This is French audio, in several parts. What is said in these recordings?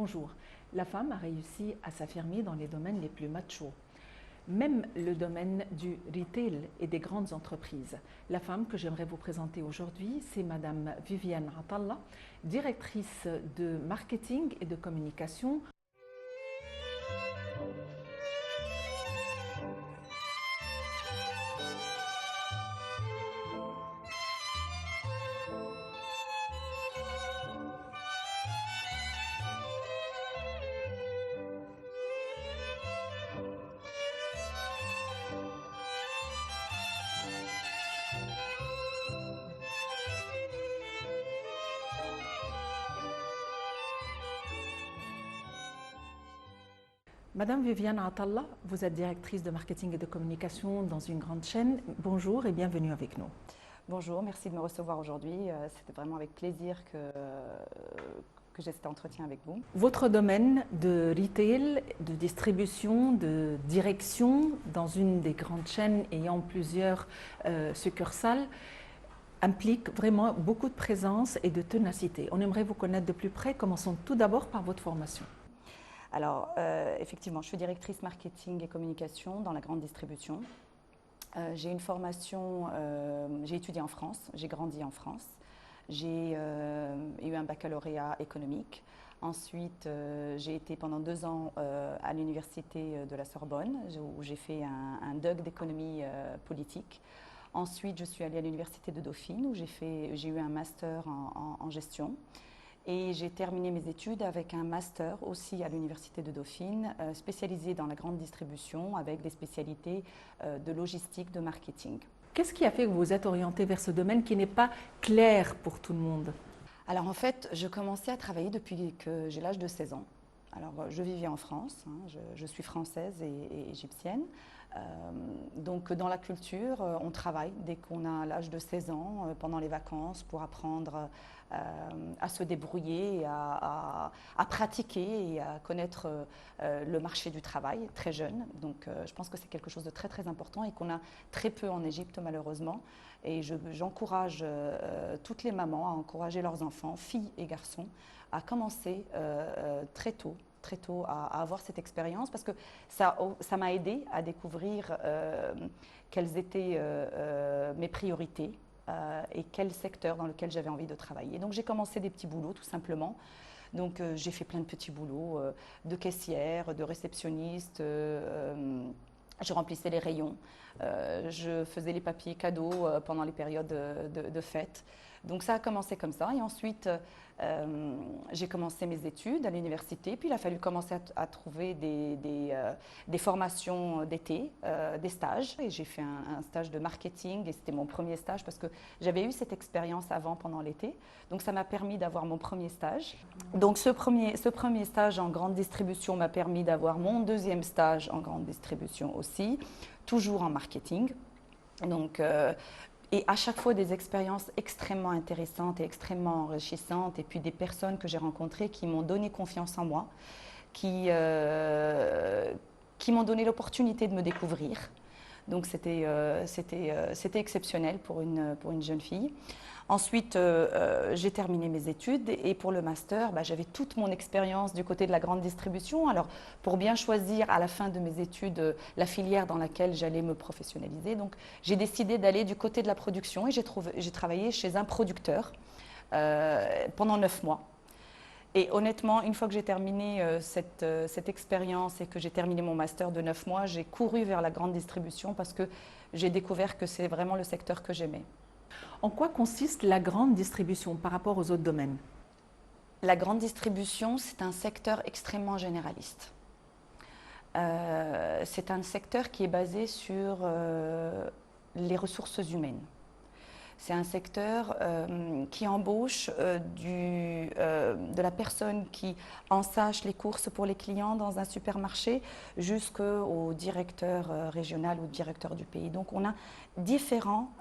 Bonjour. La femme a réussi à s'affirmer dans les domaines les plus machos, même le domaine du retail et des grandes entreprises. La femme que j'aimerais vous présenter aujourd'hui, c'est Madame Viviane Atallah, directrice de marketing et de communication. Madame Viviane Atallah, vous êtes directrice de marketing et de communication dans une grande chaîne. Bonjour et bienvenue avec nous. Bonjour, merci de me recevoir aujourd'hui. C'était vraiment avec plaisir que j'ai cet entretien avec vous. Votre domaine de retail, de distribution, de direction dans une des grandes chaînes ayant plusieurs succursales implique vraiment beaucoup de présence et de ténacité. On aimerait vous connaître de plus près. Commençons tout d'abord par votre formation. Alors, effectivement, je suis directrice marketing et communication dans la grande distribution. J'ai une formation, j'ai étudié en France, j'ai grandi en France. J'ai eu un baccalauréat économique. Ensuite, j'ai été pendant 2 ans à l'université de la Sorbonne, où j'ai fait un DUG d'économie politique. Ensuite, je suis allée à l'université de Dauphine, où j'ai eu un master en gestion. Et j'ai terminé mes études avec un master aussi à l'université de Dauphine, spécialisé dans la grande distribution avec des spécialités de logistique, de marketing. Qu'est-ce qui a fait que vous vous êtes orientée vers ce domaine qui n'est pas clair pour tout le monde? Alors en fait, je commençais à travailler depuis que j'ai l'âge de 16 ans. Alors je vivais en France, je suis française et égyptienne. Donc dans la culture, on travaille dès qu'on a l'âge de 16 ans, pendant les vacances, pour apprendre à se débrouiller, à pratiquer et à connaître le marché du travail très jeune. Donc je pense que c'est quelque chose de très très important et qu'on a très peu en Égypte malheureusement. Et j'encourage toutes les mamans à encourager leurs enfants, filles et garçons, à commencer très tôt à avoir cette expérience parce que ça m'a aidé à découvrir quelles étaient mes priorités et quel secteur dans lequel j'avais envie de travailler. Donc j'ai commencé des petits boulots tout simplement. Donc j'ai fait plein de petits boulots de caissière, de réceptionniste. Je remplissais les rayons, je faisais les papiers cadeaux pendant les périodes de fête. Donc ça a commencé comme ça et ensuite j'ai commencé mes études à l'université, puis il a fallu commencer à trouver des formations d'été, des stages. Et j'ai fait un stage de marketing et c'était mon premier stage parce que j'avais eu cette expérience avant pendant l'été. Donc ça m'a permis d'avoir mon premier stage. Donc ce premier stage en grande distribution m'a permis d'avoir mon deuxième stage en grande distribution aussi, toujours en marketing. Donc et à chaque fois des expériences extrêmement intéressantes et extrêmement enrichissantes et puis des personnes que j'ai rencontrées qui m'ont donné confiance en moi, qui m'ont donné l'opportunité de me découvrir. Donc c'était exceptionnel pour une jeune fille. Ensuite, j'ai terminé mes études et pour le master, j'avais toute mon expérience du côté de la grande distribution. Alors, pour bien choisir à la fin de mes études la filière dans laquelle j'allais me professionnaliser, donc j'ai décidé d'aller du côté de la production et j'ai travaillé chez un producteur pendant 9 mois. Et honnêtement, une fois que j'ai terminé cette expérience et que j'ai terminé mon master de 9 mois, j'ai couru vers la grande distribution parce que j'ai découvert que c'est vraiment le secteur que j'aimais. En quoi consiste la grande distribution par rapport aux autres domaines? La grande distribution, c'est un secteur extrêmement généraliste. C'est un secteur qui est basé sur les ressources humaines. C'est un secteur qui embauche de la personne qui ensache les courses pour les clients dans un supermarché jusqu'au directeur régional ou directeur du pays. Donc on a différents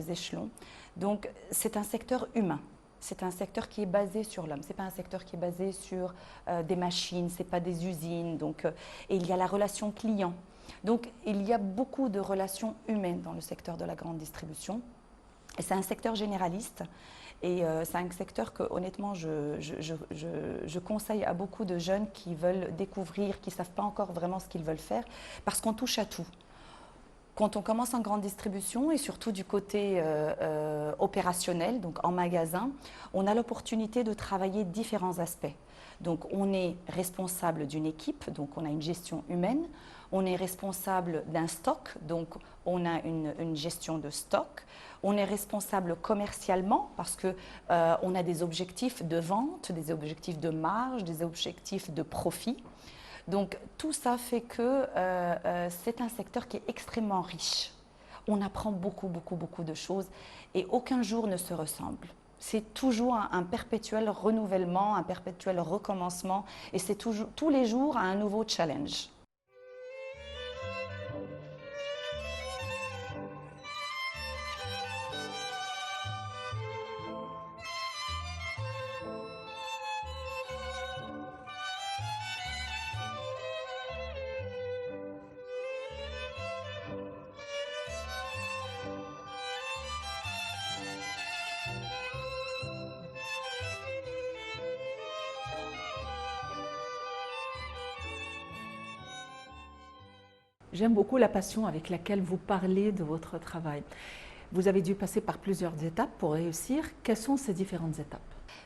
échelons. Donc c'est un secteur humain. C'est un secteur qui est basé sur l'homme. Ce n'est pas un secteur qui est basé sur des machines, ce n'est pas des usines. Donc, et il y a la relation client. Donc il y a beaucoup de relations humaines dans le secteur de la grande distribution. Et c'est un secteur généraliste et c'est un secteur que honnêtement je conseille à beaucoup de jeunes qui veulent découvrir, qui ne savent pas encore vraiment ce qu'ils veulent faire, parce qu'on touche à tout. Quand on commence en grande distribution et surtout du côté opérationnel, donc en magasin, on a l'opportunité de travailler différents aspects. Donc on est responsable d'une équipe, donc on a une gestion humaine, on est responsable d'un stock, donc on a une gestion de stock, on est responsable commercialement parce qu'on a des objectifs de vente, des objectifs de marge, des objectifs de profit. Donc tout ça fait que c'est un secteur qui est extrêmement riche. On apprend beaucoup de choses et aucun jour ne se ressemble. C'est toujours un perpétuel renouvellement, un perpétuel recommencement et c'est tous les jours un nouveau challenge. J'aime beaucoup la passion avec laquelle vous parlez de votre travail. Vous avez dû passer par plusieurs étapes pour réussir. Quelles sont ces différentes étapes?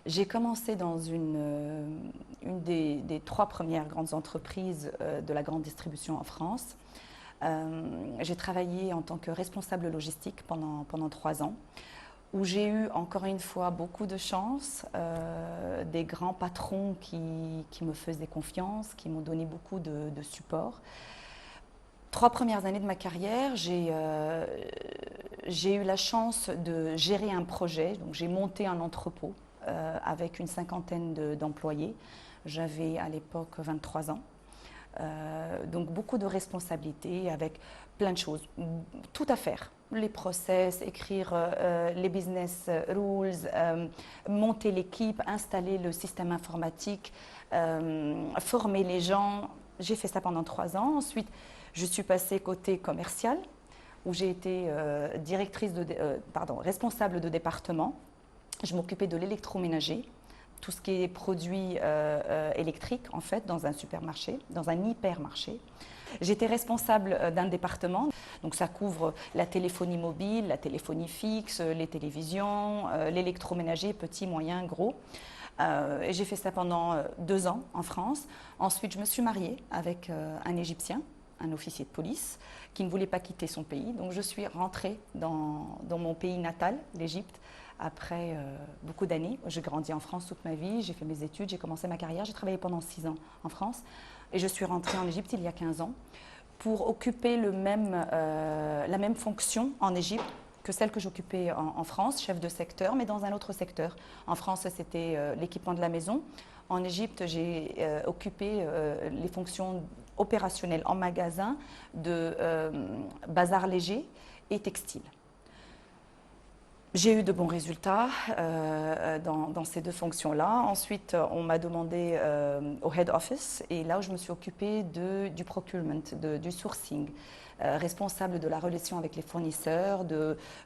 J'ai commencé dans une des 3 premières grandes entreprises de la grande distribution en France. J'ai travaillé en tant que responsable logistique pendant 3 ans, où j'ai eu encore une fois beaucoup de chance, des grands patrons qui me faisaient confiance, qui m'ont donné beaucoup de support. 3 premières années de ma carrière, j'ai eu la chance de gérer un projet. Donc j'ai monté un entrepôt avec une 50aine d'employés. J'avais à l'époque 23 ans. Donc beaucoup de responsabilités avec plein de choses, tout à faire. Les process, écrire les business rules, monter l'équipe, installer le système informatique, former les gens. J'ai fait ça pendant 3 ans. Ensuite, je suis passée côté commercial, où j'ai été responsable de département. Je m'occupais de l'électroménager, tout ce qui est produits électriques, en fait, dans un supermarché, dans un hypermarché. J'étais responsable d'un département, donc ça couvre la téléphonie mobile, la téléphonie fixe, les télévisions, l'électroménager, petit, moyen, gros. Et j'ai fait ça pendant 2 ans en France. Ensuite, je me suis mariée avec un Égyptien, un officier de police, qui ne voulait pas quitter son pays. Donc je suis rentrée dans mon pays natal, l'Égypte, après beaucoup d'années. J'ai grandi en France toute ma vie, j'ai fait mes études, j'ai commencé ma carrière, j'ai travaillé pendant 6 ans en France. Et je suis rentrée en Égypte il y a 15 ans pour occuper la même fonction en Égypte que celle que j'occupais en France, chef de secteur, mais dans un autre secteur. En France, c'était l'équipement de la maison. En Égypte, j'ai occupé les fonctions opérationnelles en magasin de bazar léger et textile. J'ai eu de bons résultats dans ces 2 fonctions-là. Ensuite, on m'a demandé au head office et là où je me suis occupée du procurement, du sourcing, responsable de la relation avec les fournisseurs,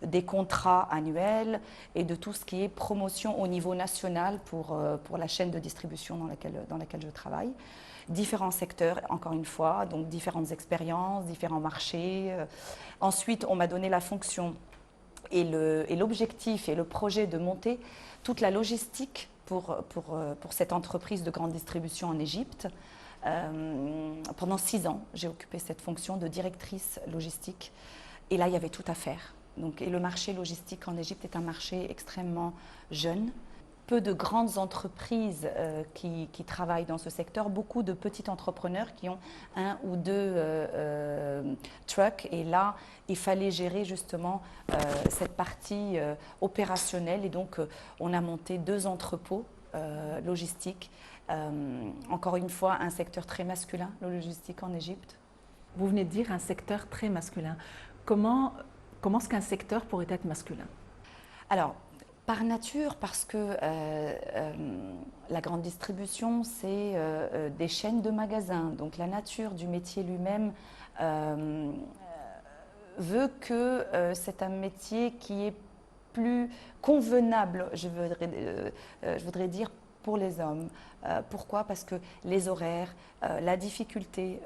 des contrats annuels et de tout ce qui est promotion au niveau national pour la chaîne de distribution dans laquelle je travaille. Différents secteurs, encore une fois, donc différentes expériences, différents marchés. Ensuite, on m'a donné la fonction et l'objectif et le projet de monter toute la logistique pour cette entreprise de grande distribution en Égypte. Pendant 6 ans, j'ai occupé cette fonction de directrice logistique et là, il y avait tout à faire. Donc, et le marché logistique en Égypte est un marché extrêmement jeune. Peu de grandes entreprises qui travaillent dans ce secteur, beaucoup de petits entrepreneurs qui ont 1 ou 2 trucks. Et là, il fallait gérer justement cette partie opérationnelle. Et donc, on a monté 2 entrepôts logistiques. Encore une fois, un secteur très masculin, la logistique en Égypte. Vous venez de dire un secteur très masculin. Comment est-ce qu'un secteur pourrait être masculin? Alors, par nature, parce que la grande distribution, c'est des chaînes de magasins. Donc la nature du métier lui-même veut que c'est un métier qui est plus convenable, je voudrais dire, pour les hommes. Pourquoi? Parce que les horaires, la difficulté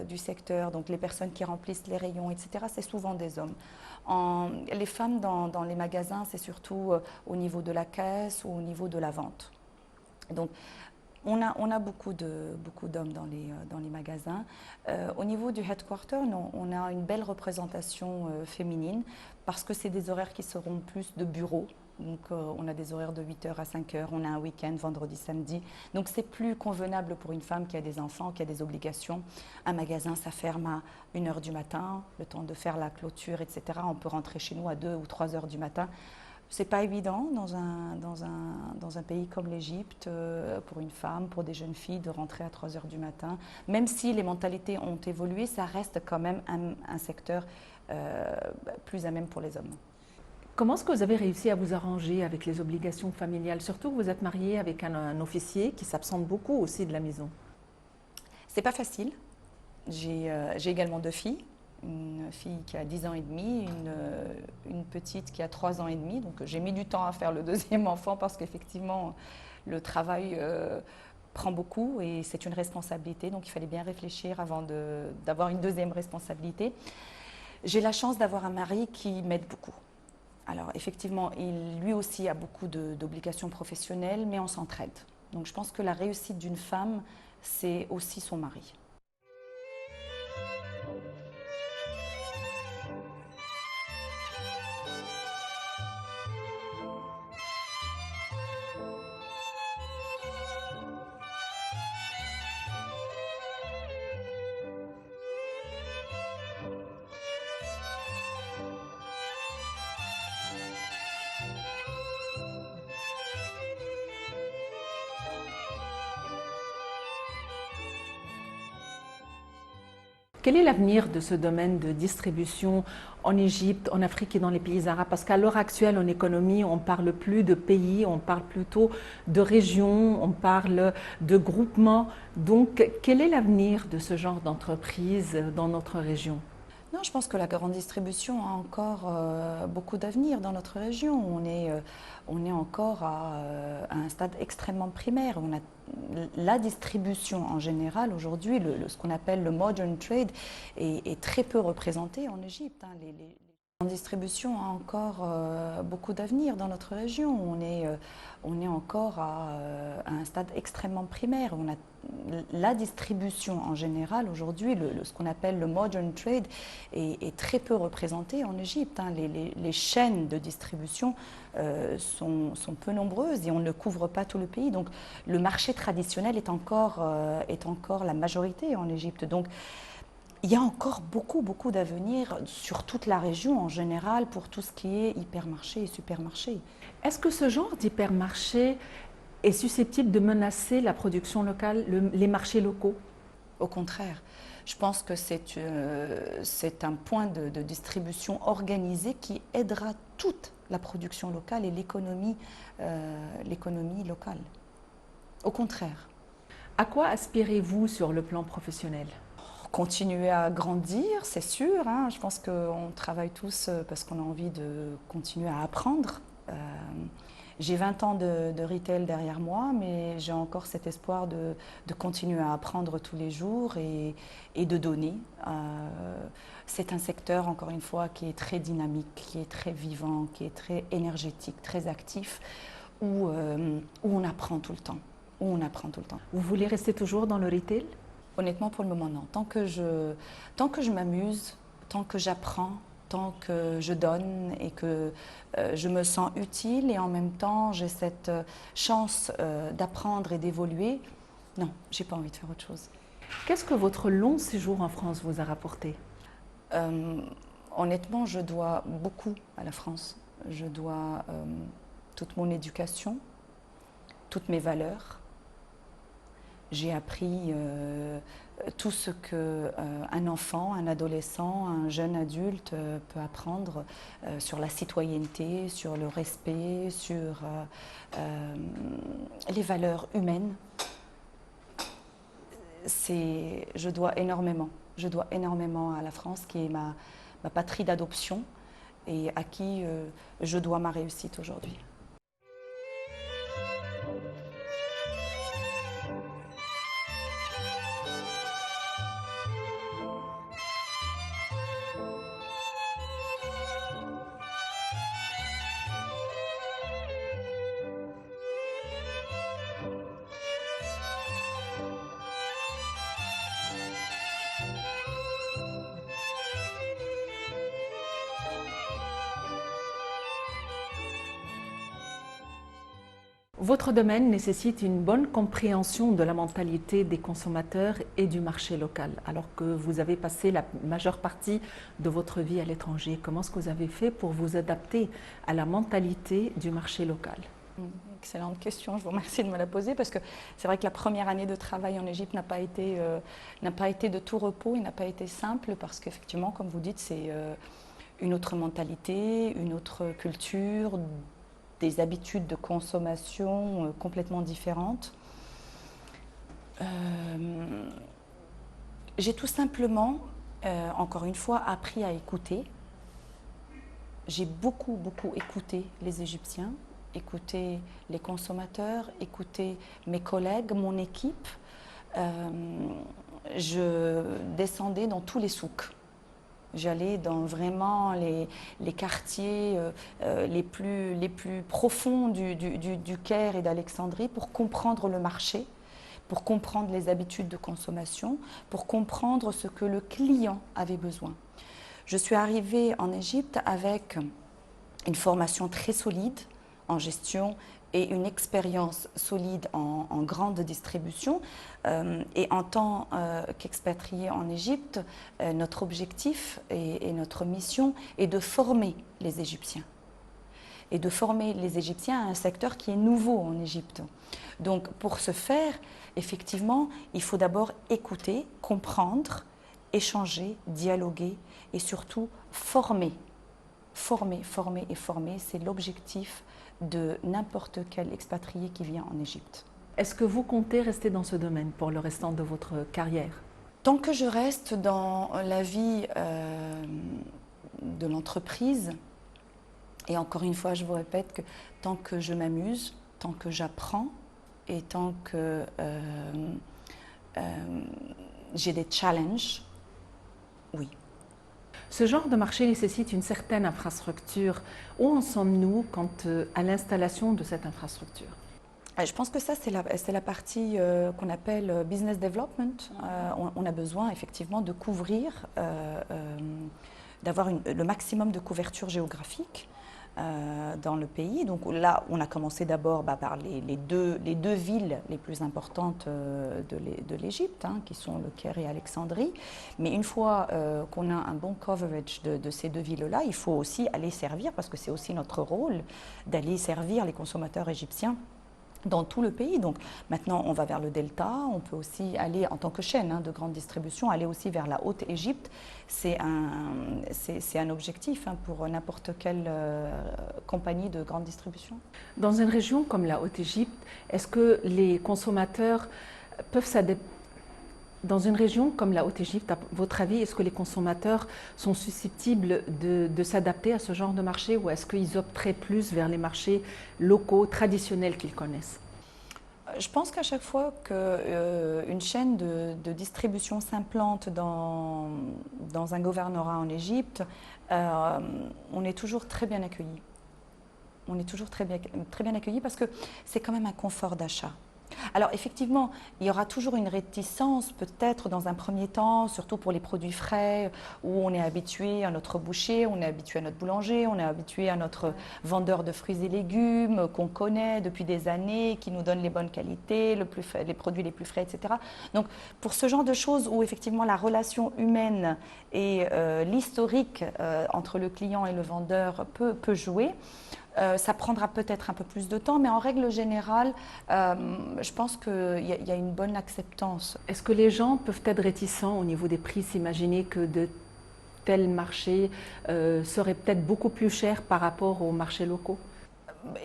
du secteur, donc les personnes qui remplissent les rayons, etc., c'est souvent des hommes. Les femmes dans les magasins, c'est surtout au niveau de la caisse ou au niveau de la vente. Donc, on a beaucoup d'hommes dans les magasins. Au niveau du headquarter, on a une belle représentation féminine parce que c'est des horaires qui seront plus de bureau. Donc, on a des horaires de 8h à 5h, on a un week-end, vendredi, samedi. Donc, c'est plus convenable pour une femme qui a des enfants, qui a des obligations. Un magasin, ça ferme à 1h du matin, le temps de faire la clôture, etc. On peut rentrer chez nous à 2 ou 3h du matin. C'est pas évident dans un pays comme l'Égypte, pour une femme, pour des jeunes filles, de rentrer à 3h du matin. Même si les mentalités ont évolué, ça reste quand même un secteur plus à même pour les hommes. Comment est-ce que vous avez réussi à vous arranger avec les obligations familiales? Surtout que vous êtes mariée avec un officier qui s'absente beaucoup aussi de la maison. C'est pas facile. J'ai également 2 filles. Une fille qui a 10 ans et demi, une petite qui a 3 ans et demi. Donc j'ai mis du temps à faire le deuxième enfant parce qu'effectivement le travail prend beaucoup et c'est une responsabilité. Donc il fallait bien réfléchir avant d'avoir une deuxième responsabilité. J'ai la chance d'avoir un mari qui m'aide beaucoup. Alors effectivement, lui aussi a beaucoup d'obligations professionnelles, mais on s'entraide. Donc je pense que la réussite d'une femme, c'est aussi son mari. Quel est l'avenir de ce domaine de distribution en Égypte, en Afrique et dans les pays arabes? Parce qu'à l'heure actuelle, en économie, on ne parle plus de pays, on parle plutôt de régions, on parle de groupements. Donc, quel est l'avenir de ce genre d'entreprise dans notre région? Non, je pense que la grande distribution a encore beaucoup d'avenir dans notre région. On est encore à un stade extrêmement primaire. La distribution en général, aujourd'hui, ce qu'on appelle le modern trade, est très peu représenté en Égypte. La distribution a encore beaucoup d'avenir dans notre région. On est encore à un stade extrêmement primaire. La distribution en général, aujourd'hui, ce qu'on appelle le modern trade, est très peu représenté en Égypte. Les chaînes de distribution sont peu nombreuses et on ne couvre pas tout le pays. Donc le marché traditionnel est encore la majorité en Égypte. Donc, il y a encore beaucoup d'avenir sur toute la région en général pour tout ce qui est hypermarché et supermarché. Est-ce que ce genre d'hypermarché est susceptible de menacer la production locale, les marchés locaux? Au contraire, je pense que c'est un point de distribution organisé qui aidera toute la production locale et l'économie locale. Au contraire. À quoi aspirez-vous sur le plan professionnel? Continuer à grandir, c'est sûr. Je pense qu'on travaille tous parce qu'on a envie de continuer à apprendre. J'ai 20 ans de retail derrière moi, mais j'ai encore cet espoir de continuer à apprendre tous les jours et de donner. C'est un secteur, encore une fois, qui est très dynamique, qui est très vivant, qui est très énergétique, très actif, où on apprend tout le temps. Vous voulez rester toujours dans le retail? Honnêtement, pour le moment, non. Tant que je m'amuse, tant que j'apprends, tant que je donne et que je me sens utile et en même temps j'ai cette chance d'apprendre et d'évoluer, non, j'ai pas envie de faire autre chose. Qu'est-ce que votre long séjour en France vous a rapporté? Honnêtement, je dois beaucoup à la France. Je dois toute mon éducation, toutes mes valeurs. J'ai appris tout ce qu'un enfant, un adolescent, un jeune adulte peut apprendre sur la citoyenneté, sur le respect, sur les valeurs humaines. Je dois énormément à la France qui est ma patrie d'adoption et à qui je dois ma réussite aujourd'hui. Votre domaine nécessite une bonne compréhension de la mentalité des consommateurs et du marché local, alors que vous avez passé la majeure partie de votre vie à l'étranger. Comment est-ce que vous avez fait pour vous adapter à la mentalité du marché local? Excellente question, je vous remercie de me la poser parce que c'est vrai que la première année de travail en Égypte n'a pas été de tout repos et n'a pas été simple parce qu'effectivement, comme vous dites, c'est une autre mentalité, une autre culture, des habitudes de consommation complètement différentes. J'ai tout simplement, encore une fois, appris à écouter. J'ai beaucoup écouté les Égyptiens, écouté les consommateurs, écouté mes collègues, mon équipe. Je descendais dans tous les souks. J'allais dans vraiment les quartiers les plus profonds du Caire et d'Alexandrie pour comprendre le marché, pour comprendre les habitudes de consommation, pour comprendre ce que le client avait besoin. Je suis arrivée en Égypte avec une formation très solide en gestion et une expérience solide en grande distribution. Et en tant qu'expatriée en Égypte, notre objectif et notre mission est de former les Égyptiens. Et de former les Égyptiens à un secteur qui est nouveau en Égypte. Donc pour ce faire, effectivement, il faut d'abord écouter, comprendre, échanger, dialoguer et surtout former. Former, c'est l'objectif de n'importe quel expatrié qui vient en Égypte. Est-ce que vous comptez rester dans ce domaine pour le restant de votre carrière? Tant que je reste dans la vie de l'entreprise, et encore une fois, je vous répète que tant que je m'amuse, tant que j'apprends et tant que j'ai des challenges, oui. Ce genre de marché nécessite une certaine infrastructure. Où en sommes-nous quant à l'installation de cette infrastructure? Je pense que ça, c'est la partie qu'on appelle business development. On a besoin effectivement de couvrir, d'avoir le maximum de couverture géographique dans le pays. Donc là, on a commencé d'abord par les deux villes les plus importantes de l'Égypte, qui sont le Caire et Alexandrie. Mais une fois qu'on a un bon coverage de ces deux villes-là, il faut aussi aller servir, parce que c'est aussi notre rôle, d'aller servir les consommateurs égyptiens dans tout le pays. Donc maintenant, on va vers le Delta, on peut aussi aller en tant que chaîne de grande distribution, aller aussi vers la Haute-Égypte. C'est un objectif pour n'importe quelle compagnie de grande distribution. Dans une région comme la Haute-Égypte, est-ce que les consommateurs peuvent s'adapter? Dans une région comme la Haute-Égypte, à votre avis, est-ce que les consommateurs sont susceptibles de s'adapter à ce genre de marché ou est-ce qu'ils opteraient plus vers les marchés locaux, traditionnels qu'ils connaissent? Je pense qu'à chaque fois qu'une chaîne de distribution s'implante dans un gouvernorat en Égypte, on est toujours très bien accueillis. On est toujours très bien accueillis parce que c'est quand même un confort d'achat. Alors effectivement, il y aura toujours une réticence peut-être dans un premier temps, surtout pour les produits frais, où on est habitué à notre boucher, on est habitué à notre boulanger, on est habitué à notre vendeur de fruits et légumes qu'on connaît depuis des années, qui nous donne les bonnes qualités, les produits les plus frais, etc. Donc pour ce genre de choses où effectivement la relation humaine et l'historique entre le client et le vendeur peut jouer, ça prendra peut-être un peu plus de temps, mais en règle générale, je pense qu'il y a une bonne acceptance. Est-ce que les gens peuvent être réticents au niveau des prix, s'imaginer que de tels marchés seraient peut-être beaucoup plus chers par rapport aux marchés locaux?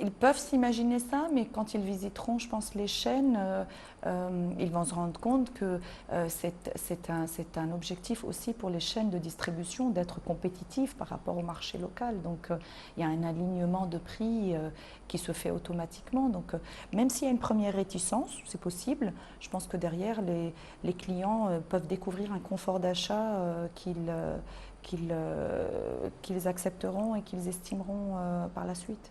Ils peuvent s'imaginer ça, mais quand ils visiteront, je pense, les chaînes, ils vont se rendre compte que c'est un objectif aussi pour les chaînes de distribution d'être compétitifs par rapport au marché local. Donc, il y a un alignement de prix qui se fait automatiquement. Donc, même s'il y a une première réticence, c'est possible, je pense que derrière, les clients peuvent découvrir un confort d'achat qu'ils accepteront et qu'ils estimeront par la suite.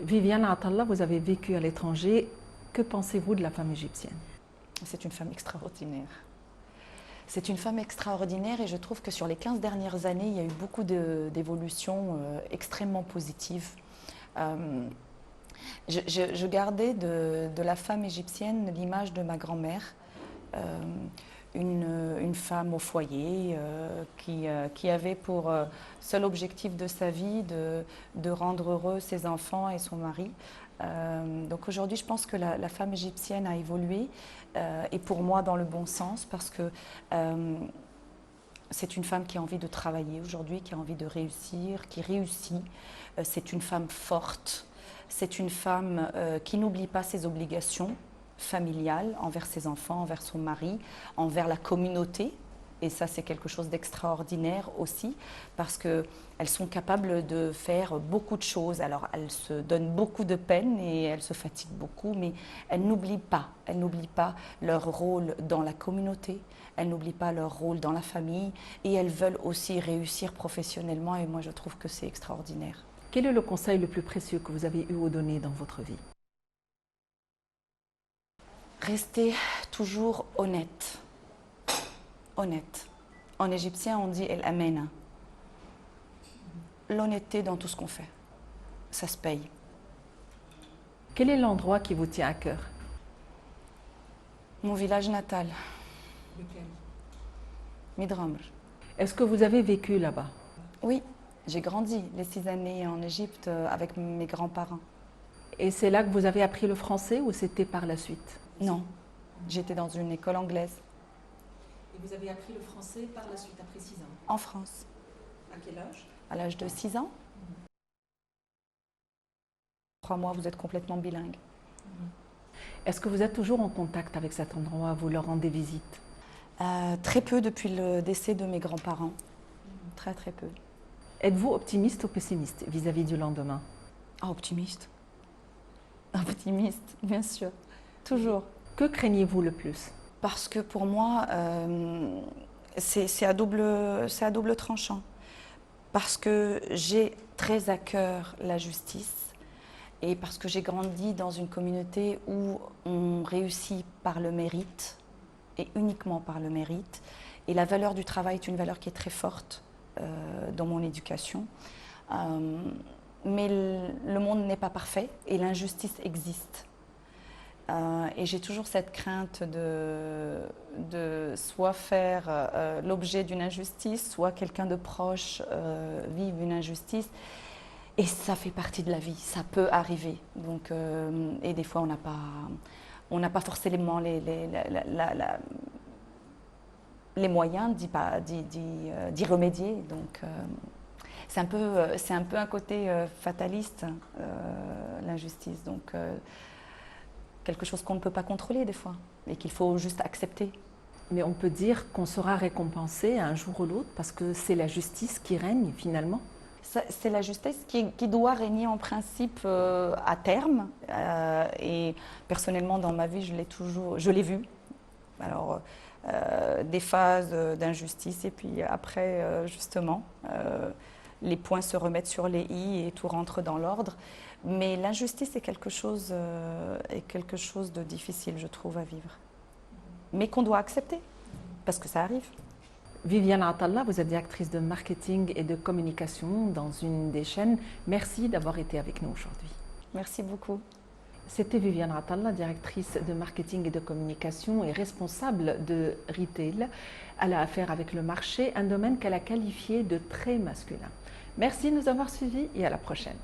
Viviane Atallah, vous avez vécu à l'étranger. Que pensez-vous de la femme égyptienne? C'est une femme extraordinaire. C'est une femme extraordinaire et je trouve que sur les 15 dernières années, il y a eu beaucoup d'évolutions extrêmement positives. Je gardais de la femme égyptienne l'image de ma grand-mère, une femme au foyer qui avait pour seul objectif de sa vie de rendre heureux ses enfants et son mari. Donc aujourd'hui, je pense que la femme égyptienne a évolué et pour moi dans le bon sens parce que c'est une femme qui a envie de travailler aujourd'hui, qui a envie de réussir, qui réussit. C'est une femme forte, c'est une femme qui n'oublie pas ses obligations familiales envers ses enfants, envers son mari, envers la communauté. Et ça, c'est quelque chose d'extraordinaire aussi, parce qu'elles sont capables de faire beaucoup de choses. Alors, elles se donnent beaucoup de peine et elles se fatiguent beaucoup, mais elles n'oublient pas leur rôle dans la communauté, elles n'oublient pas leur rôle dans la famille, et elles veulent aussi réussir professionnellement, et moi, je trouve que c'est extraordinaire. Quel est le conseil le plus précieux que vous avez eu à donner dans votre vie? Restez toujours honnête. Honnête. En égyptien, on dit el amena. L'honnêteté dans tout ce qu'on fait. Ça se paye. Quel est l'endroit qui vous tient à cœur? Mon village natal. Lequel? Midramr. Est-ce que vous avez vécu là-bas? Oui, j'ai grandi les 6 années en Égypte avec mes grands-parents. Et c'est là que vous avez appris le français ou c'était par la suite? Non, j'étais dans une école anglaise. Et vous avez appris le français par la suite, après 6 ans? En France. À quel âge? À l'âge de 6 ans. 3 mois, vous êtes complètement bilingue. Est-ce que vous êtes toujours en contact avec cet endroit? Vous leur rendez visite? Très peu depuis le décès de mes grands-parents. Très, très peu. Êtes-vous optimiste ou pessimiste vis-à-vis du lendemain? Ah, optimiste. Optimiste, bien sûr. Toujours. Que craignez-vous le plus? Parce que pour moi, c'est à double tranchant. Parce que j'ai très à cœur la justice et parce que j'ai grandi dans une communauté où on réussit par le mérite et uniquement par le mérite. Et la valeur du travail est une valeur qui est très forte dans mon éducation. Mais le monde n'est pas parfait et l'injustice existe. Et j'ai toujours cette crainte de soit faire l'objet d'une injustice, soit quelqu'un de proche vive une injustice. Et ça fait partie de la vie, ça peut arriver. Donc, et des fois, on n'a pas forcément les moyens d'y remédier. Donc, c'est un peu un côté fataliste, l'injustice. Donc, quelque chose qu'on ne peut pas contrôler des fois et qu'il faut juste accepter. Mais on peut dire qu'on sera récompensé un jour ou l'autre parce que c'est la justice qui règne finalement. C'est la justice qui doit régner en principe à terme. Et personnellement, dans ma vie, je l'ai vu. Alors, des phases d'injustice et puis après, justement, les points se remettent sur les i et tout rentre dans l'ordre. Mais l'injustice est quelque chose de difficile, je trouve, à vivre. Mais qu'on doit accepter, parce que ça arrive. Viviane Atallah, vous êtes directrice de marketing et de communication dans une des chaînes. Merci d'avoir été avec nous aujourd'hui. Merci beaucoup. C'était Viviane Atallah, directrice de marketing et de communication et responsable de retail. Elle a affaire avec le marché, un domaine qu'elle a qualifié de très masculin. Merci de nous avoir suivis et à la prochaine.